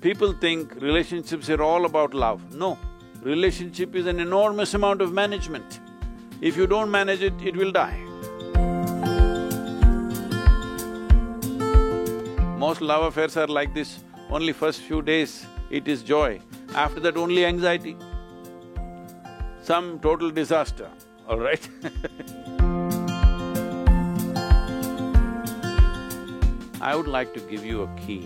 People think relationships are all about love. No, relationship is an enormous amount of management. If you don't manage it, it will die. Most love affairs are like this, only first few days it is joy, after that only anxiety. Some total disaster, all right? I would like to give you a key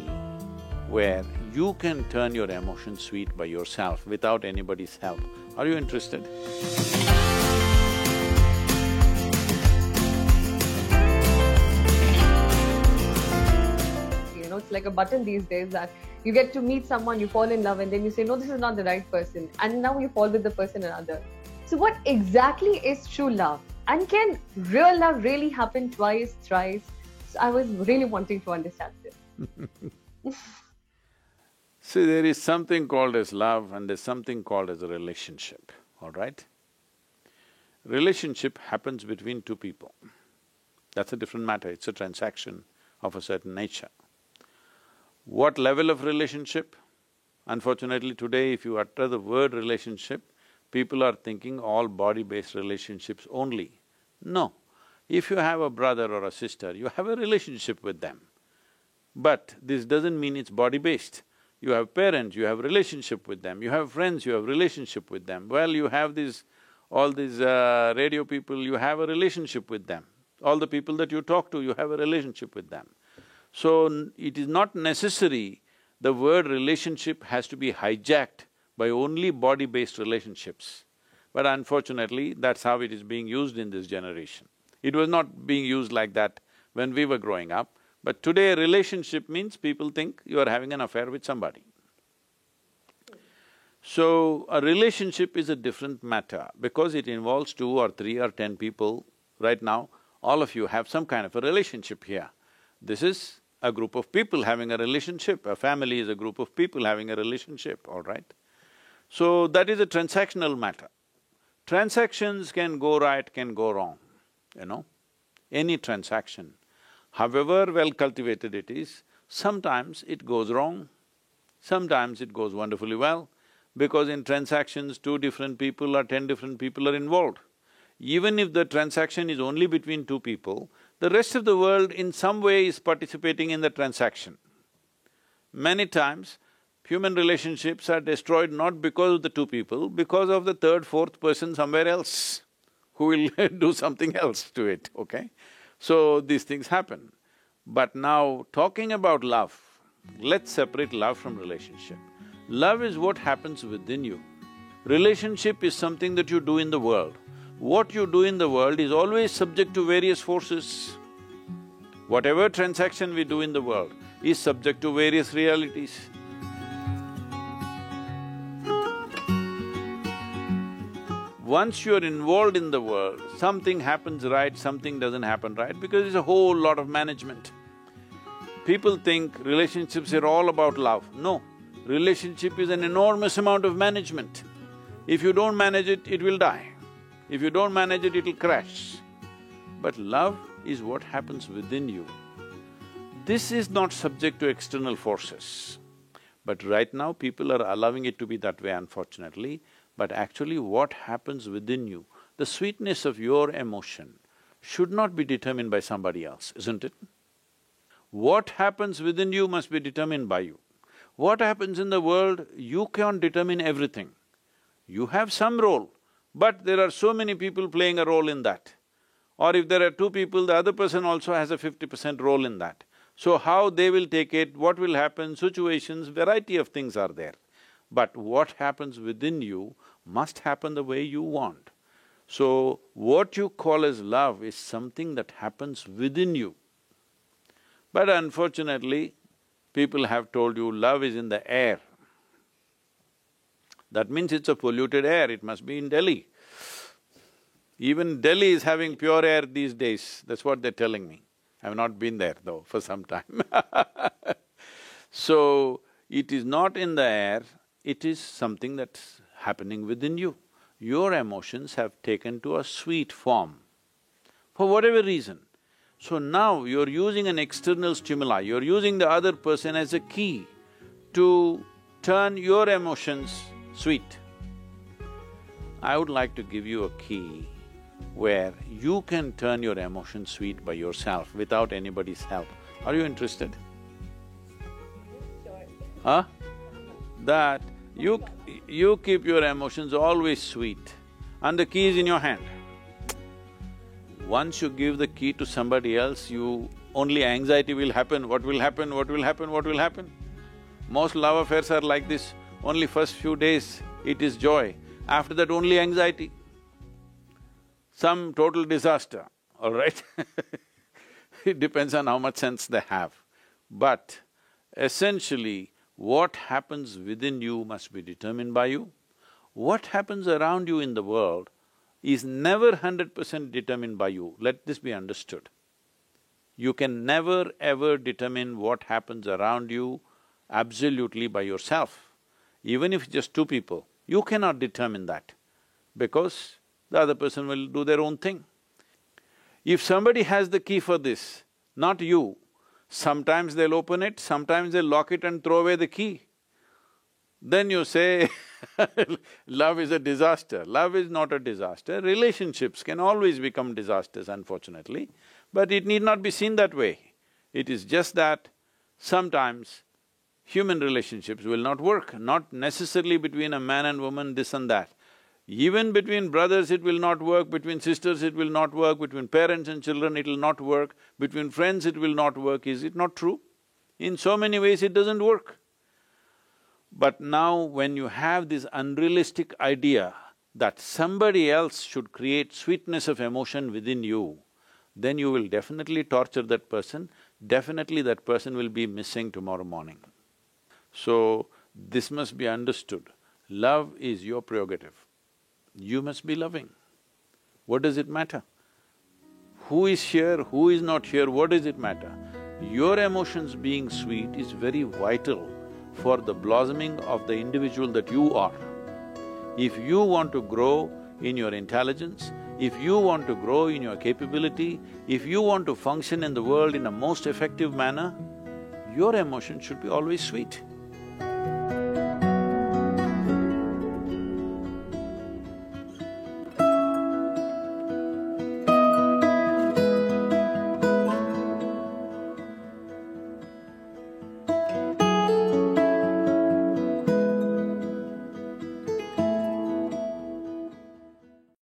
where you can turn your emotions sweet by yourself without anybody's help. Are you interested? You know, it's like a button these days that you get to meet someone, you fall in love, and then you say, no, this is not the right person, and now you fall with the person another. So what exactly is true love? And can real love really happen twice, thrice? So I was really wanting to understand this. See, there is something called as love and there's something called as a relationship, all right? Relationship happens between two people. That's a different matter, it's a transaction of a certain nature. What level of relationship? Unfortunately today, if you utter the word relationship, people are thinking all body-based relationships only. No, if you have a brother or a sister, you have a relationship with them. But this doesn't mean it's body-based. You have parents, you have relationship with them, you have friends, you have relationship with them. Well, you have all these radio people, you have a relationship with them. All the people that you talk to, you have a relationship with them. So, it is not necessary the word relationship has to be hijacked by only body-based relationships. But unfortunately, that's how it is being used in this generation. It was not being used like that when we were growing up. But today, relationship means people think you are having an affair with somebody. So, a relationship is a different matter because it involves 2 or 3 or 10 people. Right now, all of you have some kind of a relationship here. This is a group of people having a relationship, a family is a group of people having a relationship, all right? So, that is a transactional matter. Transactions can go right, can go wrong, you know, any transaction. However well cultivated it is, sometimes it goes wrong, sometimes it goes wonderfully well, because in transactions 2 different people or 10 different people are involved. Even if the transaction is only between 2 people, the rest of the world in some way is participating in the transaction. Many times, human relationships are destroyed not because of the 2 people, because of the 3rd, 4th person somewhere else who will do something else to it, okay? So, these things happen. But now, talking about love, let's separate love from relationship. Love is what happens within you. Relationship is something that you do in the world. What you do in the world is always subject to various forces. Whatever transaction we do in the world is subject to various realities. Once you're involved in the world, something happens right, something doesn't happen right, because it's a whole lot of management. People think relationships are all about love. No, relationship is an enormous amount of management. If you don't manage it, it will die. If you don't manage it, it'll crash. But love is what happens within you. This is not subject to external forces. But right now, people are allowing it to be that way, unfortunately. But actually what happens within you, the sweetness of your emotion should not be determined by somebody else, isn't it? What happens within you must be determined by you. What happens in the world, you can't determine everything. You have some role, but there are so many people playing a role in that. Or if there are 2 people, the other person also has a 50% role in that. So how they will take it, what will happen, situations, variety of things are there. But what happens within you must happen the way you want. So, what you call as love is something that happens within you. But unfortunately, people have told you love is in the air. That means it's a polluted air, it must be in Delhi. Even Delhi is having pure air these days, that's what they're telling me. I've not been there though for some time So, it is not in the air, it is something that's happening within you. Your emotions have taken to a sweet form, for whatever reason. So now you're using an external stimuli, you're using the other person as a key to turn your emotions sweet, I would like to give you a key where you can turn your emotions sweet by yourself without anybody's help. Are you interested? Huh? That you keep your emotions always sweet and the key is in your hand. Once you give the key to somebody else, only anxiety will happen, what will happen, what will happen, what will happen. Most love affairs are like this, only first few days it is joy, after that only anxiety. Some total disaster, all right? It depends on how much sense they have. But essentially, what happens within you must be determined by you. What happens around you in the world is never 100% determined by you, let this be understood. You can never ever determine what happens around you absolutely by yourself. Even if just two people, you cannot determine that because the other person will do their own thing. If somebody has the key for this, not you, sometimes they'll open it, sometimes they'll lock it and throw away the key. Then you say, love is a disaster. Love is not a disaster. Relationships can always become disasters, unfortunately, but it need not be seen that way. It is just that sometimes human relationships will not work, not necessarily between a man and woman, this and that. Even between brothers it will not work, between sisters it will not work, between parents and children it will not work, between friends it will not work, is it not true? In so many ways it doesn't work. But now when you have this unrealistic idea that somebody else should create sweetness of emotion within you, then you will definitely torture that person, definitely that person will be missing tomorrow morning. So, this must be understood. Love is your prerogative. You must be loving. What does it matter? Who is here, who is not here, what does it matter? Your emotions being sweet is very vital for the blossoming of the individual that you are. If you want to grow in your intelligence, if you want to grow in your capability, if you want to function in the world in a most effective manner, your emotion should be always sweet.